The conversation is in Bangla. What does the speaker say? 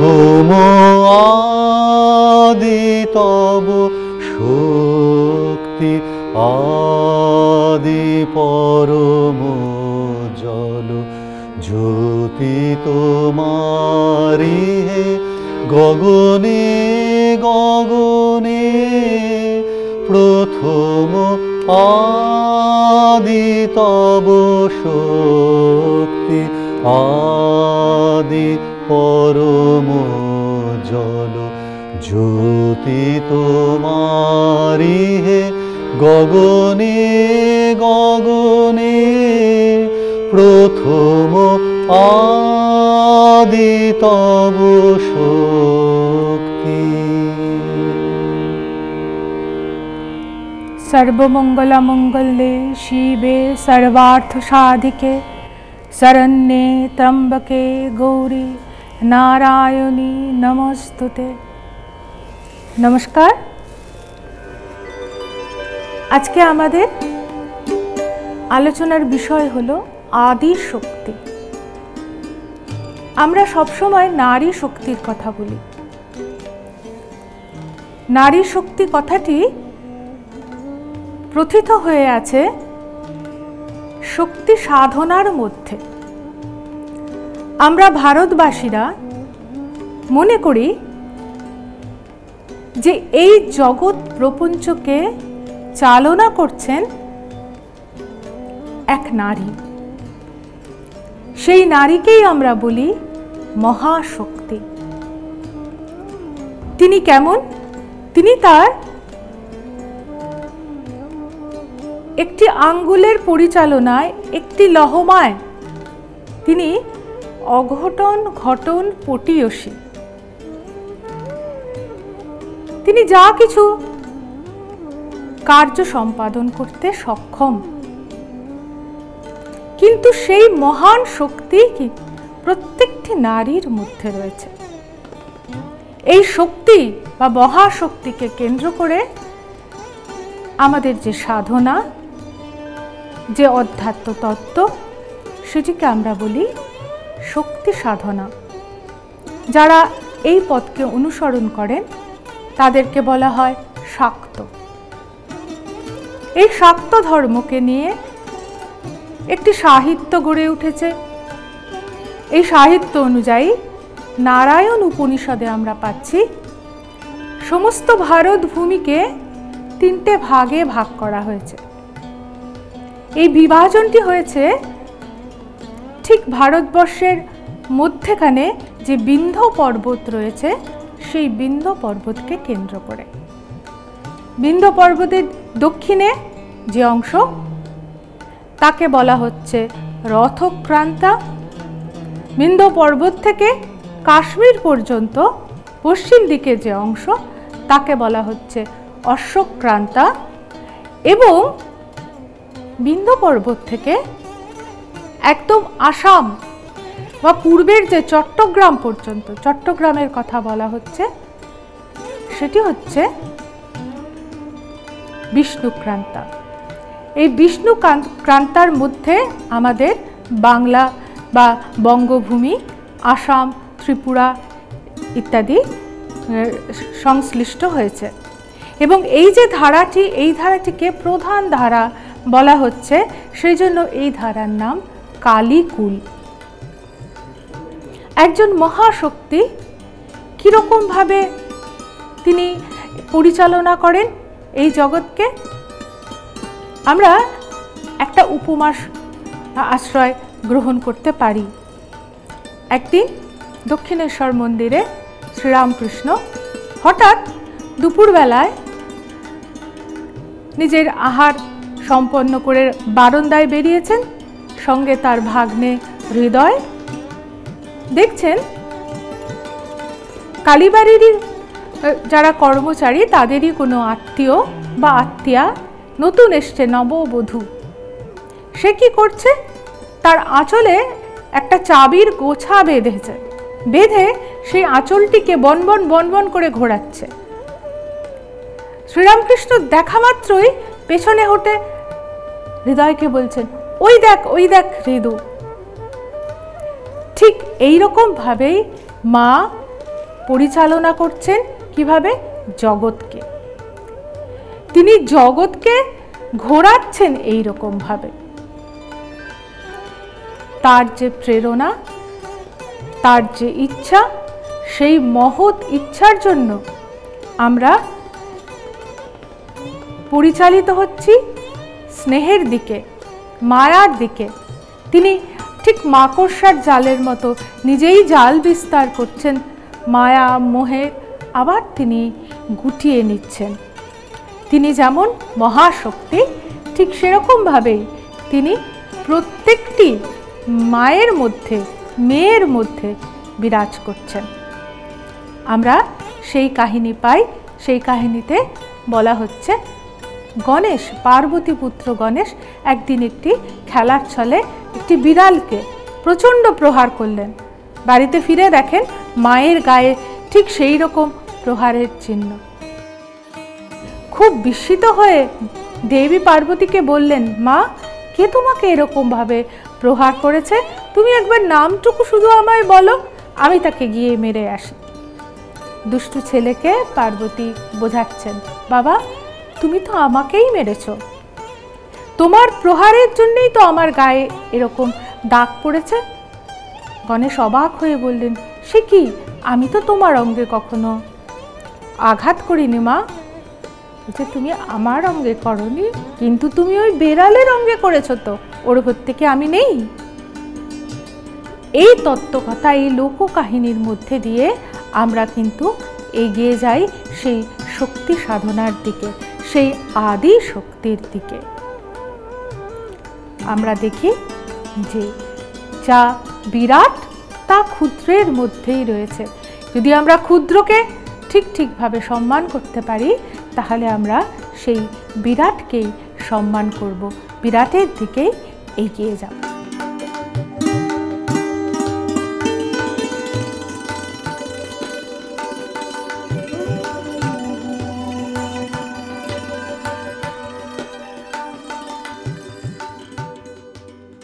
প্রথম আদি তব শক্তি, আদি পরম জল জ্যোতি তোমারি হে গগনে গগনে। প্রথম আদি তব শক্তি, আদি পরম জল জ্যোতি তোমারি হে গগনে গগনে। প্রথম আদি তব শক্তি। सर्वमंगलमंगल्ये शिवे सर्वार्थ साधिके शरण्ये त्र्यंबके गौरी नारायणी नमस्तुते। नमस्कार। आज के आमादेर आलोचनार विषय हलो आदि शक्ति। आमरा सब समय नारी शक्तिर कथा बोली। नारी शक्ति कथाटी प्रथित हये आछे शक्ति साधनार मध्य। आमरा भारतबासीरा मने करी जे एई जगत प्रपंचके चालना करछेन एक नारी। सेई नारीकेई आमरा बोली महाशक्ति। तिनी केमन? तिनी तार एकटी आंगुलेर परिचालनाय एकटी लहमाय तिनी अघटन घटन पटीयसी। तिनी जा किछु कार्य सम्पादन करते सक्षम, किन्तु सेई महान शक्ति कि प्रत्येकटी नारीर मध्य रयेछे। एई शक्ति बा महाशक्तिके केंद्र करे आमादेर जे साधना, जे अध्यात्म तत्व, सेटिके आमरा बोली शक्ति साधना। जारा एई पथके अनुसरण करेन तादेरके बला हय शाक्त। एई शाक्त धर्मके निये एकटी साहित्य गड़े उठेছে। এই সাহিত্য অনুযায়ী नारायण उपनिषदे आमरा पाচ্ছি समस्त भारत भूमिके तीनटे भागे भाग करा হয়েছে। এই বিভাজনটি হয়েছে ঠিক ভারতবর্ষের মধ্যখানে যে বিন্ধ্য পর্বত রয়েছে সেই বিন্ধ্য পর্বতকে কেন্দ্র করে। বিন্ধ্য পর্বতের দক্ষিণে যে অংশ তাকে বলা হচ্ছে রথক্রান্তা। বিন্ধ্য পর্বত থেকে কাশ্মীর পর্যন্ত পশ্চিম দিকে যে অংশ তাকে বলা হচ্ছে অশ্বক্রান্তা। এবং বিন্ধ্য পর্বত থেকে একদম আসাম বা পূর্বের যে চট্টগ্রাম পর্যন্ত, চট্টগ্রামের কথা বলা হচ্ছে, সেটি হচ্ছে বিষ্ণুক্রান্তা। এই বিষ্ণুক্রান্তার মধ্যে আমাদের বাংলা বা বঙ্গভূমি, আসাম, ত্রিপুরা ইত্যাদি সংশ্লিষ্ট হয়েছে। এবং এই যে ধারাটি, এই ধারাটিকে প্রধান ধারা বলা হচ্ছে, সেই জন্য এই ধারার নাম কালীকুল। একজন মহাশক্তি কীরকম ভাবে তিনি পরিচালনা করেন এই জগৎকে, আমরা একটা উপমার আশ্রয় গ্রহণ করতে পারি। একদিন দক্ষিণেশ্বর মন্দিরে শ্রীরামকৃষ্ণ হঠাৎ দুপুরবেলায় নিজের আহার সম্পন্ন করে বারান্দায় বেরিয়েছেন, সঙ্গে তার ভাগ্নে হৃদয়। দেখছেন কালীবাড়ির যারা কর্মচারী তাদেরই কোনো আত্মীয় বা আত্মীয়া নতুন এসছে, নববধূ। সে কি করছে? তার আঁচলে একটা চাবির গোছা বেঁধেছে, বেঁধে সেই আঁচলটিকে বনবন বনবন করে ঘোরাচ্ছে। শ্রীরামকৃষ্ণ দেখা মাত্রই পেছনে হটে হৃদয়কে বলছেন, ওই দেখ হৃদু। ঠিক এই রকম ভাবেই মা পরিচালনা করছেন কিভাবে? জগৎকে। তিনি জগৎকে ঘোরাচ্ছেন এই রকম ভাবে। তার যে প্রেরণা, তার যে ইচ্ছা, সেই মহৎ ইচ্ছার জন্য আমরা পরিচালিত হচ্ছি স্নেহের দিকে, মায়ার দিকে। তিনি ঠিক মাকড়সার জালের মতো নিজেই জাল বিস্তার করছেন মায়া মোহে, আবার তিনি গুটিয়ে নিচ্ছেন। তিনি যেমন মহাশক্তি, ঠিক সেরকমভাবেই তিনি প্রত্যেকটি মায়ের মধ্যে, মেয়ের মধ্যে বিরাজ করছেন। আমরা সেই কাহিনী পাই। সেই কাহিনীতে বলা হচ্ছে গণেশ, পার্বতী পুত্র গণেশ একদিন একটি খেলার ছলে একটি বিড়ালকে প্রচণ্ড প্রহার করলেন। বাড়িতে ফিরে দেখেন মায়ের গায়ে ঠিক সেই রকম প্রহারের চিহ্ন। খুব বিস্মিত হয়ে দেবী পার্বতীকে বললেন, মা, কে তোমাকে এরকমভাবে প্রহার করেছে? তুমি একবার নামটুকু শুধু আমায় বলো, আমি তাকে গিয়ে মেরে আসি। দুষ্টু ছেলেকে পার্বতী বোঝাচ্ছেন, বাবা, তুমি তো আমাকেই মেরেছ, তোমার প্রহারের জন্যই তো আমার গায়ে এরকম দাগ পড়েছে। গণেশ অবাক হয়ে বললেন, সে কি, আমি তো তোমার অঙ্গে কখনো আঘাত করিনি মা। বলছে, তুমি আমার অঙ্গে করনি, কিন্তু তুমি ওই বেড়ালের অঙ্গে করেছো, তো ওর প্রত্যেকে আমি নেই। এই তত্ত্বকথা, এই লোককাহিনীর মধ্যে দিয়ে আমরা কিন্তু এগিয়ে যাই সেই শক্তি সাধনার দিকে, সেই আদি শক্তির দিকে। আমরা দেখি যে যা বিরাট তা ক্ষুদ্রের মধ্যেই রয়েছে। যদি আমরা ক্ষুদ্রকে ঠিকভাবে সম্মান করতে পারি, তাহলে আমরা সেই বিরাটকেই সম্মান করব, বিরাটের দিকেই এগিয়ে যাব।